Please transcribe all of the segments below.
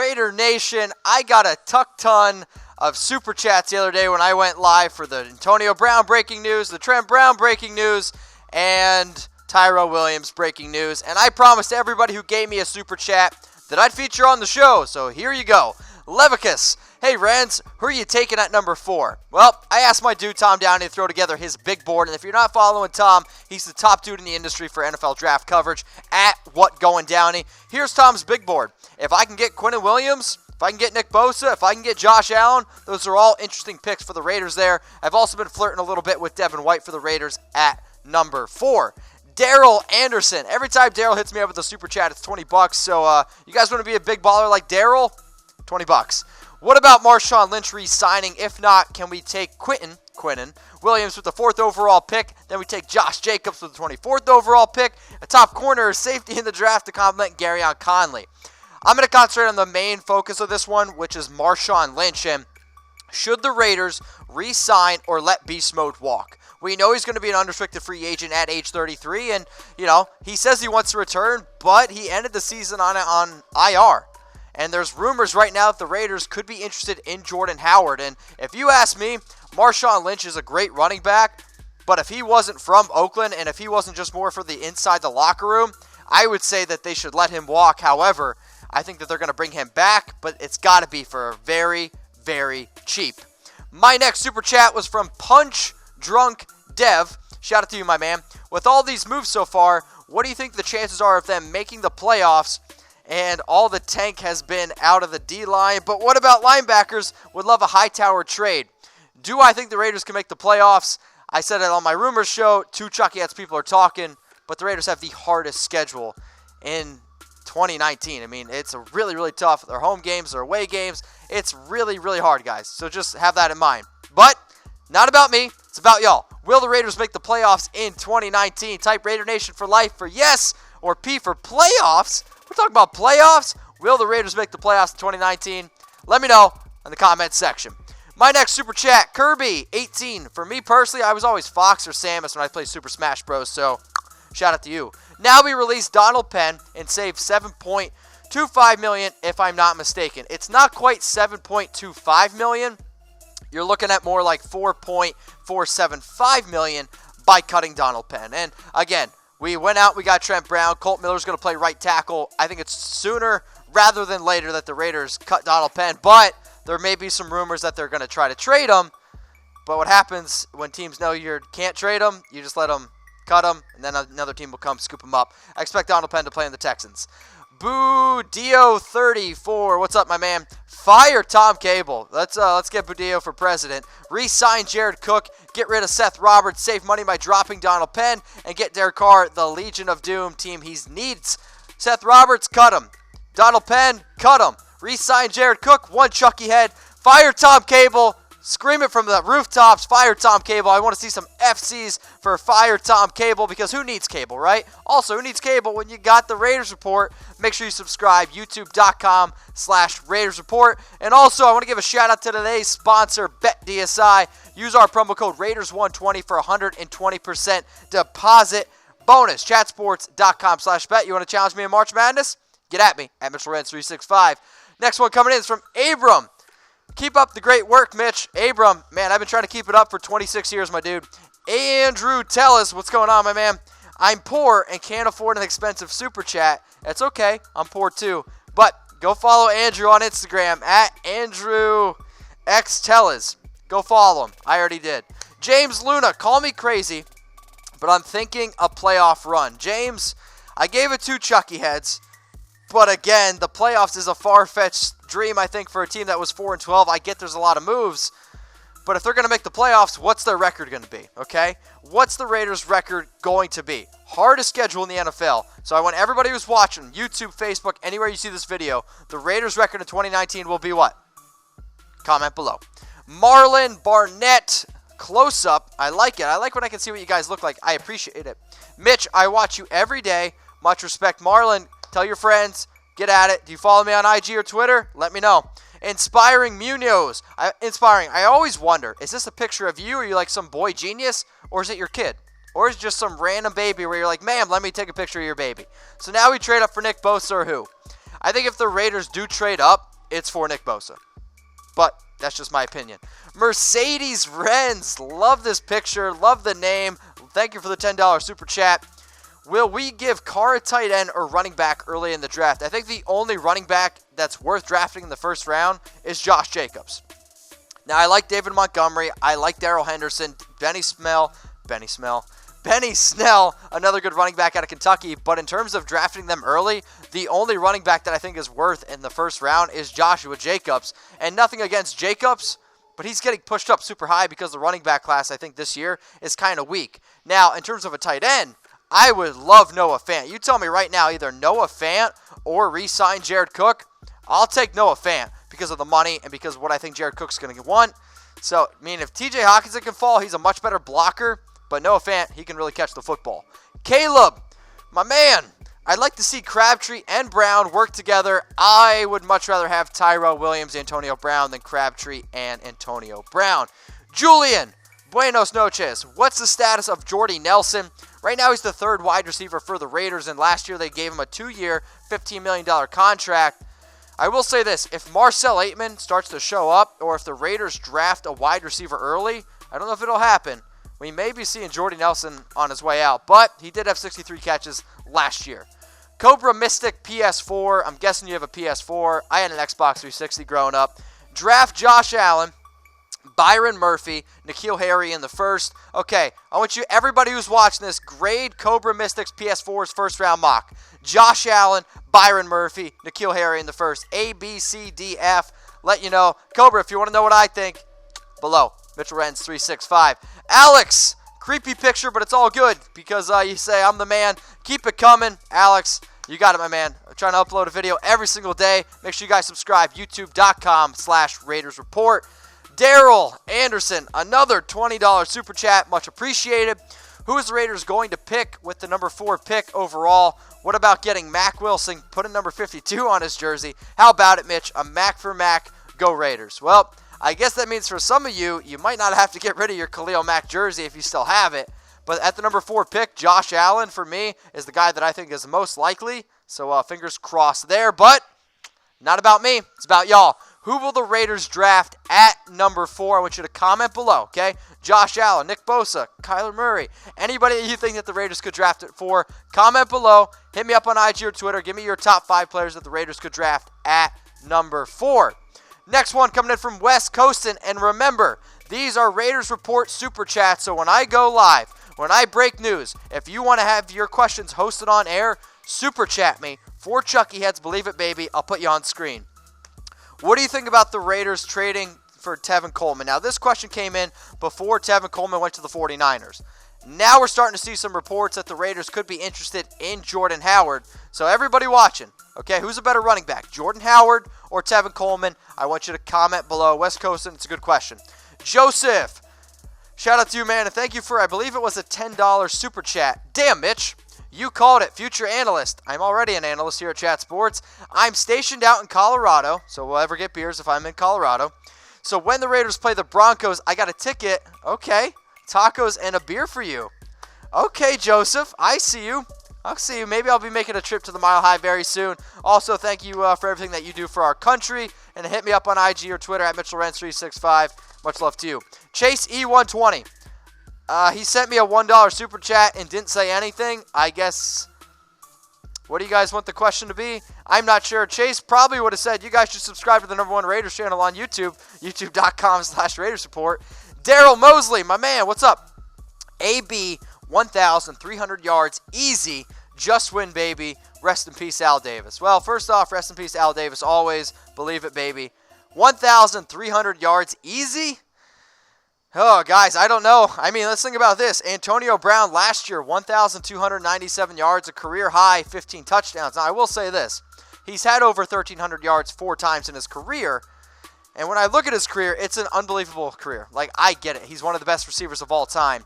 Raider Nation, I got a ton of super chats the other day when I went live for the Antonio Brown breaking news, the Trent Brown breaking news, and Tyrell Williams breaking news. And I promised everybody who gave me a super chat that I'd feature on the show. So here you go. Levicus, hey Renz, who are you taking at number 4? Well, I asked my dude Tom Downey to throw together his big board, and if you're not following Tom, he's the top dude in the industry for NFL draft coverage at What Going Downey. Here's Tom's big board. If I can get Quinnen Williams, if I can get Nick Bosa, if I can get Josh Allen, those are all interesting picks for the Raiders there. I've also been flirting a little bit with Devin White for the Raiders at number 4. Daryl Anderson. Every time Daryl hits me up with a super chat, it's $20. So you guys want to be a big baller like Daryl? $20. What about Marshawn Lynch re-signing? If not, can we take Quinnen Williams with the 4th overall pick? Then we take Josh Jacobs with the 24th overall pick. A top corner or safety in the draft to complement Garyon Conley. I'm going to concentrate on the main focus of this one, which is Marshawn Lynch. And should the Raiders re-sign or let Beast Mode walk? We know he's going to be an unrestricted free agent at age 33. And, he says he wants to return, but he ended the season on IR. And there's rumors right now that the Raiders could be interested in Jordan Howard. And if you ask me, Marshawn Lynch is a great running back. But if he wasn't from Oakland and if he wasn't just more for the inside the locker room, I would say that they should let him walk. However, I think that they're going to bring him back, but it's got to be for very, very cheap. My next super chat was from Punch Drunk Dev. Shout out to you, my man. With all these moves so far, what do you think the chances are of them making the playoffs? And all the tank has been out of the D-line. But what about linebackers? Would love a Hightower trade. Do I think the Raiders can make the playoffs? I said it on my rumors show. 2 Chucky Hats people are talking. But the Raiders have the hardest schedule in 2019. I mean, it's a really, really tough. Their home games, their away games. It's really, really hard, guys. So just have that in mind. But not about me. It's about y'all. Will the Raiders make the playoffs in 2019? Type Raider Nation for life for yes or P for playoffs. We're talking about playoffs. Will the Raiders make the playoffs in 2019? Let me know in the comments section. My next super chat, Kirby18. For me personally, I was always Fox or Samus when I played Super Smash Bros. So shout out to you. Now we release Donald Penn and save $7.25 million if I'm not mistaken. It's not quite $7.25 million. You're looking at more like $4.475 million by cutting Donald Penn. And again, we went out, we got Trent Brown. Colt Miller's going to play right tackle. I think it's sooner rather than later that the Raiders cut Donald Penn. But there may be some rumors that they're going to try to trade him. But what happens when teams know you can't trade him, you just let them cut him, and then another team will come scoop him up. I expect Donald Penn to play in the Texans. Budio34, what's up, my man? Fire Tom Cable. Let's get Budio for president. Re-sign Jared Cook. Get rid of Seth Roberts. Save money by dropping Donald Penn. And get Derek Carr, the Legion of Doom team he needs. Seth Roberts, cut him. Donald Penn, cut him. Re-sign Jared Cook. 1 Chucky head. Fire Tom Cable. Scream it from the rooftops. Fire Tom Cable. I want to see some FCs for Fire Tom Cable because who needs cable, right? Also, who needs cable when you got the Raiders Report? Make sure you subscribe. YouTube.com/Raiders Report. And also, I want to give a shout out to today's sponsor, BetDSI. Use our promo code Raiders120 for 120% deposit bonus. Chatsports.com/bet. You want to challenge me in March Madness? Get at me at Mitchell Renz 365. Next one coming in is from Abram. Keep up the great work, Mitch. Abram, man, I've been trying to keep it up for 26 years, my dude. Andrew Tellis, what's going on, my man? I'm poor and can't afford an expensive super chat. That's okay. I'm poor too. But go follow Andrew on Instagram at AndrewXTellis. Go follow him. I already did. James Luna, call me crazy, but I'm thinking a playoff run. James, I gave it 2 Chucky heads. But again, the playoffs is a far-fetched dream, I think, for a team that was 4-12. I get there's a lot of moves. But if they're going to make the playoffs, what's their record going to be, okay? What's the Raiders' record going to be? Hardest schedule in the NFL. So I want everybody who's watching, YouTube, Facebook, anywhere you see this video, the Raiders' record in 2019 will be what? Comment below. Marlon Barnett, close-up. I like it. I like when I can see what you guys look like. I appreciate it. Mitch, I watch you every day. Much respect. Marlon, tell your friends. Get at it. Do you follow me on IG or Twitter? Let me know. Inspiring Munoz. Inspiring. I always wonder, is this a picture of you? Or are you like some boy genius? Or is it your kid? Or is it just some random baby where you're like, ma'am, let me take a picture of your baby. So now we trade up for Nick Bosa or who? I think if the Raiders do trade up, it's for Nick Bosa. But that's just my opinion. Mercedes Renz. Love this picture. Love the name. Thank you for the $10 super chat. Will we give Carr a tight end or running back early in the draft? I think the only running back that's worth drafting in the first round is Josh Jacobs. Now, I like David Montgomery. I like Darrell Henderson. Benny Snell, another good running back out of Kentucky. But in terms of drafting them early, the only running back that I think is worth in the first round is Joshua Jacobs. And nothing against Jacobs, but he's getting pushed up super high because the running back class, I think, this year is kind of weak. Now, in terms of a tight end, I would love Noah Fant. You tell me right now, either Noah Fant or re-sign Jared Cook. I'll take Noah Fant because of the money and because of what I think Jared Cook's going to want. So, I mean, if TJ Hawkinson can fall, he's a much better blocker. But Noah Fant, he can really catch the football. Caleb, my man, I'd like to see Crabtree and Brown work together. I would much rather have Tyrell Williams, Antonio Brown than Crabtree and Antonio Brown. Julian, buenos noches. What's the status of Jordy Nelson? Right now, he's the third wide receiver for the Raiders, and last year they gave him a 2-year, $15 million contract. I will say this, if Marcel Aitman starts to show up, or if the Raiders draft a wide receiver early, I don't know if it'll happen. We may be seeing Jordy Nelson on his way out, but he did have 63 catches last year. Cobra Mystic PS4. I'm guessing you have a PS4. I had an Xbox 360 growing up. Draft Josh Allen, Byron Murphy, N'Keal Harry in the first. Okay, I want you, everybody who's watching this, grade Cobra Mystics PS4's first round mock. Josh Allen, Byron Murphy, N'Keal Harry in the first. A, B, C, D, F. Let you know. Cobra, if you want to know what I think, below. Mitchell Renz 365. Alex, creepy picture, but it's all good because you say I'm the man. Keep it coming. Alex, you got it, my man. I'm trying to upload a video every single day. Make sure you guys subscribe. YouTube.com/Raiders Report. Daryl Anderson, another $20 super chat. Much appreciated. Who is the Raiders going to pick with the number 4 pick overall? What about getting Mac Wilson, putting number 52 on his jersey? How about it, Mitch? A Mac for Mac. Go Raiders. Well, I guess that means for some of you, you might not have to get rid of your Khalil Mack jersey if you still have it. But at the number 4 pick, Josh Allen, for me, is the guy that I think is most likely. So fingers crossed there. But not about me. It's about y'all. Who will the Raiders draft at number 4? I want you to comment below, okay? Josh Allen, Nick Bosa, Kyler Murray. Anybody that you think that the Raiders could draft it for, comment below. Hit me up on IG or Twitter. Give me your top 5 players that the Raiders could draft at number 4. Next one coming in from West Coastin', and remember, these are Raiders Report Super Chats, so when I go live, when I break news, if you want to have your questions hosted on air, Super Chat me. For Chucky Heads, believe it, baby, I'll put you on screen. What do you think about the Raiders trading for Tevin Coleman? Now, this question came in before Tevin Coleman went to the 49ers. Now we're starting to see some reports that the Raiders could be interested in Jordan Howard. So everybody watching, okay, who's a better running back, Jordan Howard or Tevin Coleman? I want you to comment below. West Coast, it's a good question. Joseph, shout out to you, man, and thank you for, I believe it was a $10 super chat. Damn, Mitch, you called it, future analyst. I'm already an analyst here at Chat Sports. I'm stationed out in Colorado, so we'll ever get beers if I'm in Colorado. So when the Raiders play the Broncos, I got a ticket. Okay. Tacos and a beer for you. Okay, Joseph, I see you. I'll see you. Maybe I'll be making a trip to the Mile High very soon. Also, thank you for everything that you do for our country. And hit me up on IG or Twitter at Mitchell Renz 365. Much love to you. Chase E120. He sent me a $1 super chat and didn't say anything. I guess, what do you guys want the question to be? I'm not sure. Chase probably would have said, you guys should subscribe to the #1 Raiders channel on YouTube. YouTube.com/Raiders Report. Daryl Mosley, my man, what's up? AB, 1,300 yards, easy, just win, baby. Rest in peace, Al Davis. Well, first off, rest in peace, Al Davis, always. Believe it, baby. 1,300 yards, easy? Oh, guys, I don't know. I mean, let's think about this. Antonio Brown last year, 1,297 yards, a career high, 15 touchdowns. Now, I will say this. He's had over 1,300 yards 4 times in his career. And when I look at his career, it's an unbelievable career. Like, I get it. He's one of the best receivers of all time.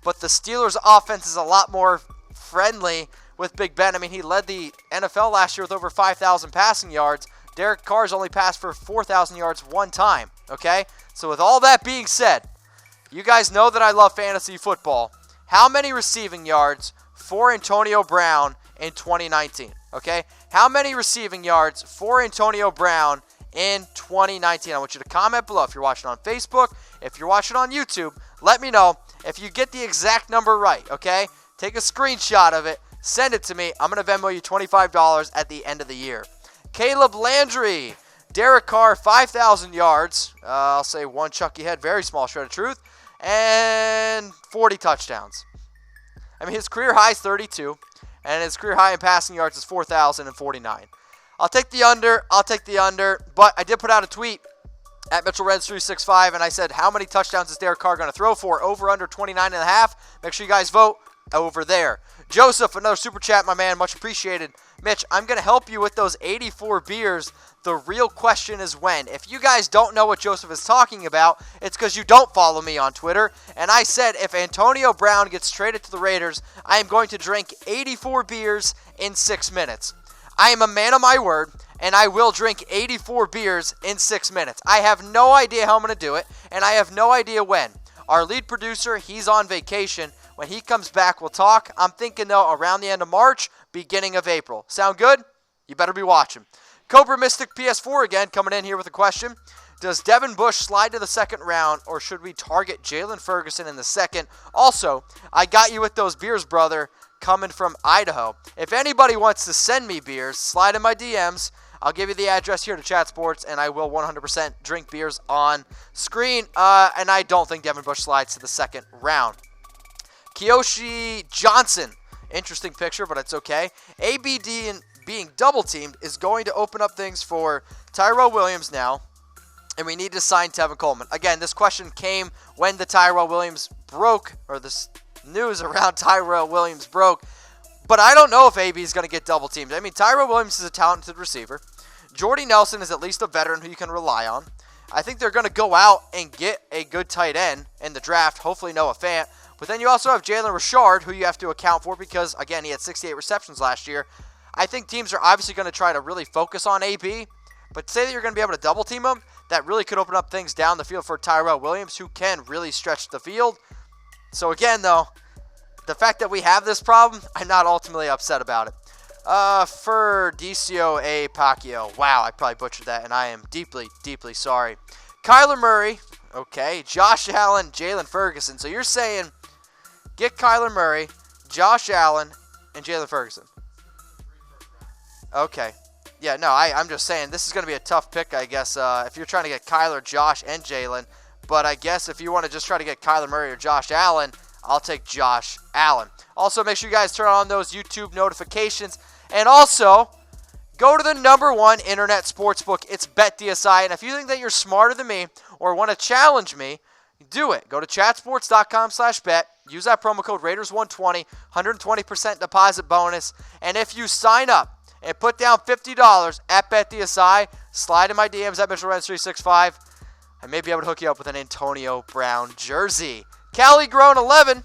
But the Steelers' offense is a lot more friendly with Big Ben. I mean, he led the NFL last year with over 5,000 passing yards. Derek Carr's only passed for 4,000 yards 1 time, okay? So with all that being said, you guys know that I love fantasy football. How many receiving yards for Antonio Brown in 2019, okay? How many receiving yards for Antonio Brown in 2019? I want you to comment below if you're watching on Facebook, if you're watching on YouTube. Let me know if you get the exact number right, okay? Take a screenshot of it, send it to me. I'm going to Venmo you $25 at the end of the year. Caleb Landry, Derek Carr, 5,000 yards. I'll say one Chucky head, very small shred of truth, and 40 touchdowns. I mean, his career high is 32, and his career high in passing yards is 4,049. I'll take the under, but I did put out a tweet at Mitchell Renz 365, and I said, how many touchdowns is Derek Carr going to throw for? Over, under 29.5. Make sure you guys vote over there. Joseph, another super chat, my man. Much appreciated. Mitch, I'm going to help you with those 84 beers. The real question is when. If you guys don't know what Joseph is talking about, it's because you don't follow me on Twitter. And I said if Antonio Brown gets traded to the Raiders, I am going to drink 84 beers in 6 minutes. I am a man of my word, and I will drink 84 beers in 6 minutes. I have no idea how I'm going to do it, and I have no idea when. Our lead producer, he's on vacation. When he comes back, we'll talk. I'm thinking, though, around the end of March, beginning of April. Sound good? You better be watching. Cobra Mystic PS4 again coming in here with a question. Does Devin Bush slide to the second round, or should we target Jalen Ferguson in the second? Also, I got you with those beers, brother, coming from Idaho. If anybody wants to send me beers, slide in my DMs. I'll give you the address here to Chat Sports, and I will 100% drink beers on screen. And I don't think Devin Bush slides to the second round. Kiyoshi Johnson. Interesting picture, but it's okay. ABD and being double-teamed is going to open up things for Tyrell Williams now, and we need to sign Tevin Coleman. Again, this question came when the Tyrell Williams broke, or this news around Tyrell Williams broke, but I don't know if AB is going to get double-teamed. I mean, Tyrell Williams is a talented receiver. Jordy Nelson is at least a veteran who you can rely on. I think they're going to go out and get a good tight end in the draft, hopefully Noah Fant. But then you also have Jalen Richard, who you have to account for because, again, he had 68 receptions last year. I think teams are obviously going to try to really focus on AB, but say that you're going to be able to double-team him, that really could open up things down the field for Tyrell Williams, who can really stretch the field. So, again, though, the fact that we have this problem, I'm not ultimately upset about it. For Decio A. Pacquiao. Wow, I probably butchered that, and I am deeply, deeply sorry. Kyler Murray. Okay. Josh Allen, Jalen Ferguson. So you're saying get Kyler Murray, Josh Allen, and Jalen Ferguson. Okay. Yeah, no, I'm just saying this is going to be a tough pick, I guess, if you're trying to get Kyler, Josh, and Jalen. But I guess if you want to just try to get Kyler Murray or Josh Allen, I'll take Josh Allen. Also, make sure you guys turn on those YouTube notifications. And also, go to the #1 internet sportsbook. It's BetDSI. And if you think that you're smarter than me or want to challenge me, do it. Go to chatsports.com/bet. Use that promo code Raiders120, 120% deposit bonus. And if you sign up and put down $50 at BetDSI, slide in my DMs at Mitchell Renz 365. I may be able to hook you up with an Antonio Brown jersey. Cali Grown 11.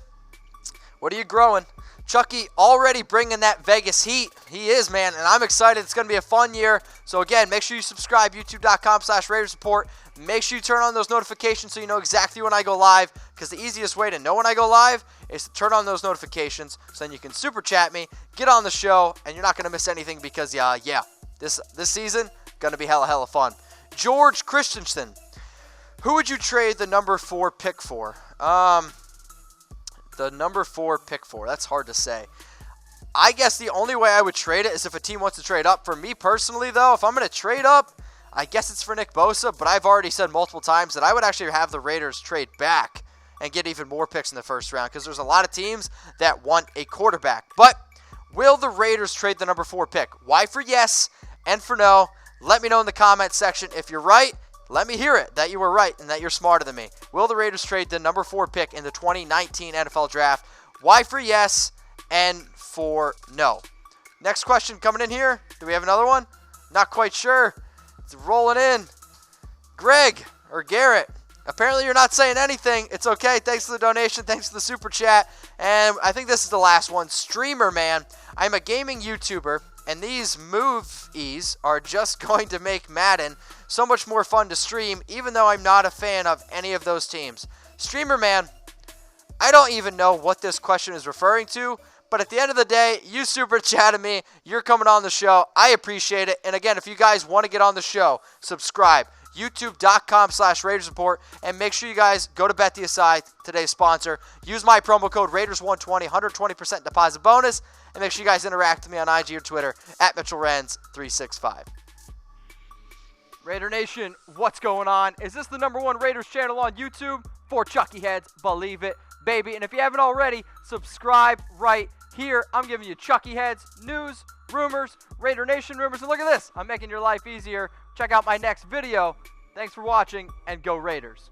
What are you growing? Chucky already bringing that Vegas heat. He is, man, and I'm excited. It's going to be a fun year. So, again, make sure you subscribe, youtube.com/Raiders Report. Make sure you turn on those notifications so you know exactly when I go live, because the easiest way to know when I go live is to turn on those notifications so then you can super chat me, get on the show, and you're not going to miss anything because, this season, going to be hella fun. George Christensen. Who would you trade the #4 pick for? The #4 pick for. That's hard to say. I guess the only way I would trade it is if a team wants to trade up. For me personally, though, if I'm going to trade up, I guess it's for Nick Bosa, but I've already said multiple times that I would actually have the Raiders trade back and get even more picks in the first round because there's a lot of teams that want a quarterback. But will the Raiders trade the #4 pick? Why for yes and for no? Let me know in the comments section. If you're right, let me hear it, that you were right and that you're smarter than me. Will the Raiders trade the #4 pick in the 2019 NFL Draft? Why for yes and for no? Next question coming in here. Do we have another one? Not quite sure. It's rolling in. Greg or Garrett. Apparently you're not saying anything. It's okay. Thanks for the donation. Thanks for the super chat. And I think this is the last one. Streamer man. I'm a gaming YouTuber, and these movies are just going to make Madden so much more fun to stream, even though I'm not a fan of any of those teams. Streamer man, I don't even know what this question is referring to, But at the end of the day, you super chatted me. You're coming on the show. I appreciate it. And again, if you guys want to get on the show, subscribe. YouTube.com/Raiders Report. And make sure you guys go to BetDSI, today's sponsor. Use my promo code Raiders120, 120% deposit bonus. And make sure you guys interact with me on IG or Twitter at Mitchell Renz 365. Raider Nation, what's going on? Is this the #1 Raiders channel on YouTube? For Chucky Heads, believe it, baby. And if you haven't already, subscribe right here. I'm giving you Chucky Heads, news, rumors, Raider Nation rumors. And look at this. I'm making your life easier. Check out my next video. Thanks for watching, and go Raiders.